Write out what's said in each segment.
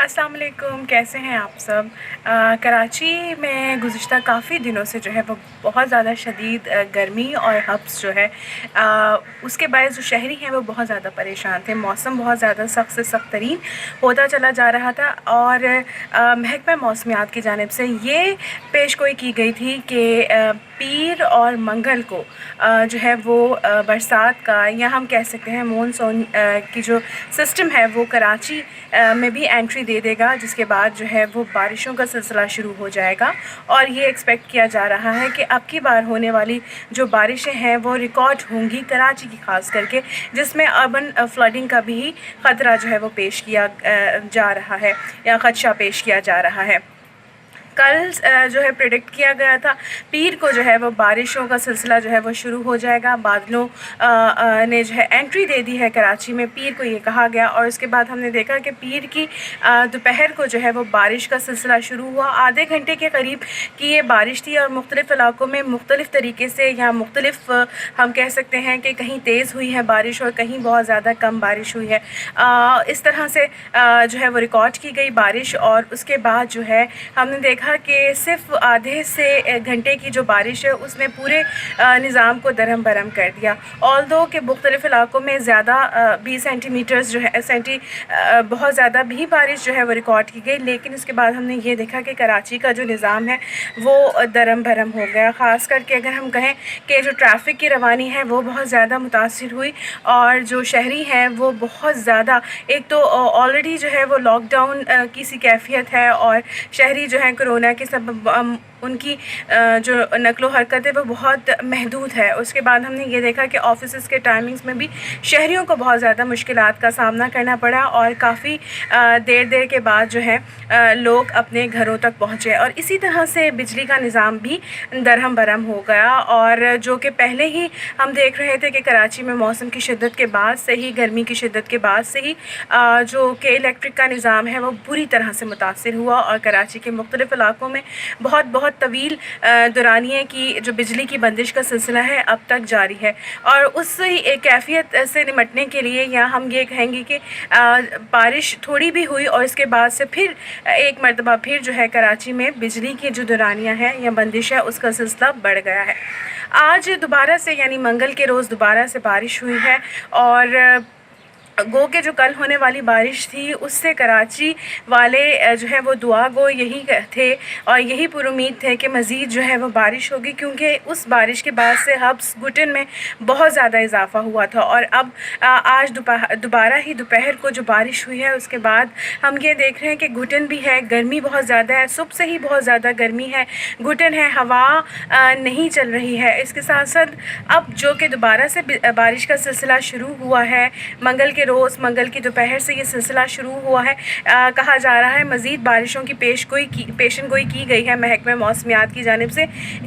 अस्सलाम वालेकुम, कैसे हैं आप सब। कराची में गुज़िश्ता काफ़ी दिनों से जो है वो बहुत ज़्यादा शदीद गर्मी और हब्स जो है उसके बायस जो शहरी हैं वो बहुत ज़्यादा परेशान थे। मौसम बहुत ज़्यादा सख्त से सख्त तरीन होता चला जा रहा था और महकमा मौसमियात की जानिब से ये पेशगोई की गई थी कि पीर और मंगल को जो है वो बरसात का, या हम कह सकते हैं मॉनसून की जो सिस्टम है वो कराची में भी एंट्री दे देगा, जिसके बाद जो है वो बारिशों का सिलसिला शुरू हो जाएगा। और ये एक्सपेक्ट किया जा रहा है कि अब की बार होने वाली जो बारिशें हैं वो रिकॉर्ड होंगी कराची की ख़ास करके, जिसमें अर्बन फ्लडिंग का भी ख़तरा जो है वो पेश किया जा रहा है या ख़दशा पेश किया जा रहा है। कल जो है प्रेडिक्ट किया गया था पीर को जो है वो बारिशों का सिलसिला जो है वो शुरू हो जाएगा। बादलों ने जो है एंट्री दे दी है कराची में, पीर को ये कहा गया। और उसके बाद हमने देखा कि पीर की दोपहर को जो है वो बारिश का सिलसिला शुरू हुआ। आधे घंटे के करीब की ये बारिश थी और मुख्तलिफ़ इलाकों में मुख्तलिफ़ तरीके से या मुख्तलिफ़ हम कह सकते हैं कि कहीं तेज़ हुई है बारिश और कहीं बहुत ज़्यादा कम बारिश हुई है। इस तरह से जो है वो रिकॉर्ड की गई बारिश। और उसके बाद जो है हमने देखा कि सिर्फ आधे से घंटे की जो बारिश है उसने पूरे निज़ाम को दरहम बरहम कर दिया। ऑल्दो के मुख्तलिफ़ इलाकों में ज़्यादा 20 सेंटीमीटर्स जो है बहुत ज़्यादा भी बारिश जो है वो रिकॉर्ड की गई। लेकिन उसके बाद हमने ये देखा कि कराची का जो निज़ाम है वो दरहम भरम हो गया। ख़ास करके अगर हम कहें कि जो ट्रैफ़िक की रवानी है वो बहुत ज़्यादा मुतासिर हुई और जो शहरी हैं वो बहुत ज़्यादा, एक तो ऑलरेडी जो है वो लॉकडाउन की सी कैफियत है और शहरी जो है कोरोना के सबब उनकी जो नक़्लो हरकत है वो बहुत महदूद है। उसके बाद हमने ये देखा कि ऑफिस के टाइमिंग्स में भी शहरियों को बहुत ज़्यादा मुश्किलात का सामना करना पड़ा और काफ़ी देर के बाद जो है लोग अपने घरों तक पहुँचे। और इसी तरह से बिजली का निज़ाम भी दरहम बरहम हो गया। और जो कि पहले ही हम देख रहे थे कि कराची में मौसम की शिद्दत के बाद से ही, गर्मी की शिद्दत के बाद से ही जो कि इलेक्ट्रिक का निज़ाम है वो बुरी तरह से मुतासिर हुआ और कराची के मुख्तलिफ़ इलाकों में बहुत तवील दौरानिए की जो बिजली की बंदिश का सिलसिला है अब तक जारी है। और उस कैफियत से निमटने के लिए, या हम ये कहेंगे कि बारिश थोड़ी भी हुई और इसके बाद से फिर एक मरतबा फिर जो है कराची में बिजली की जो दौरानियाँ हैं या बंदिश है उसका सिलसिला बढ़ गया है। आज दोबारा से यानी मंगल के रोज़ दोबारा से बारिश हुई है और गो के जो कल होने वाली बारिश थी उससे कराची वाले जो है वो दुआ गो यही थे और यही पुरुमीद थे कि मज़ीद जो है वो बारिश होगी, क्योंकि उस बारिश के बाद से हब्स घुटन में बहुत ज़्यादा इजाफ़ा हुआ था। और अब आज दोबारा ही दोपहर को जो बारिश हुई है उसके बाद हम ये देख रहे हैं कि घुटन भी है, गर्मी बहुत ज़्यादा है, सुबह से ही बहुत ज़्यादा गर्मी है, घुटन है, हवा नहीं चल रही है। इसके साथ साथ अब जो कि दोबारा से बारिश का सिलसिला शुरू हुआ है, मंगल के रोज़ मंगल की दोपहर से ये सिलसिला शुरू हुआ है। कहा जा रहा है मज़ीद बारिशों की पेशनगोई की गई है महकमा मौसमियात की जानिब से।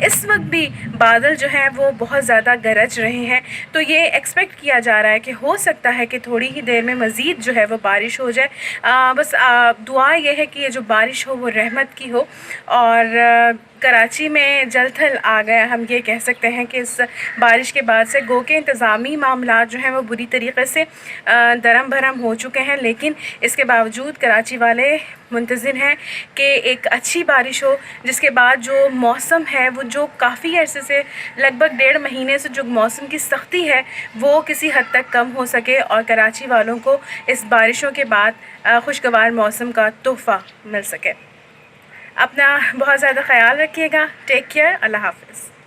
इस वक्त भी बादल जो हैं वो बहुत ज़्यादा गरज रहे हैं, तो ये एक्सपेक्ट किया जा रहा है कि हो सकता है कि थोड़ी ही देर में मज़ीद जो है वो बारिश हो जाए। बस दुआ ये है कि ये जो बारिश हो वो रहमत की हो और कराची में जल थल आ गया। हम ये कह सकते हैं कि इस बारिश के बाद से गो के इंतज़ामी मामला जो हैं वो बुरी तरीक़े से दरम भरम हो चुके हैं, लेकिन इसके बावजूद कराची वाले मुंतज़िर हैं कि एक अच्छी बारिश हो, जिसके बाद जो मौसम है वो जो काफ़ी अरसे से लगभग 1.5 महीने से जो मौसम की सख्ती है वो किसी हद तक कम हो सके और कराची वालों को इस बारिशों के बाद खुशगवार मौसम का तोहफ़ा मिल सके। अपना बहुत ज़्यादा ख़याल रखिएगा। Take care. अल्लाह हाफ़िज़।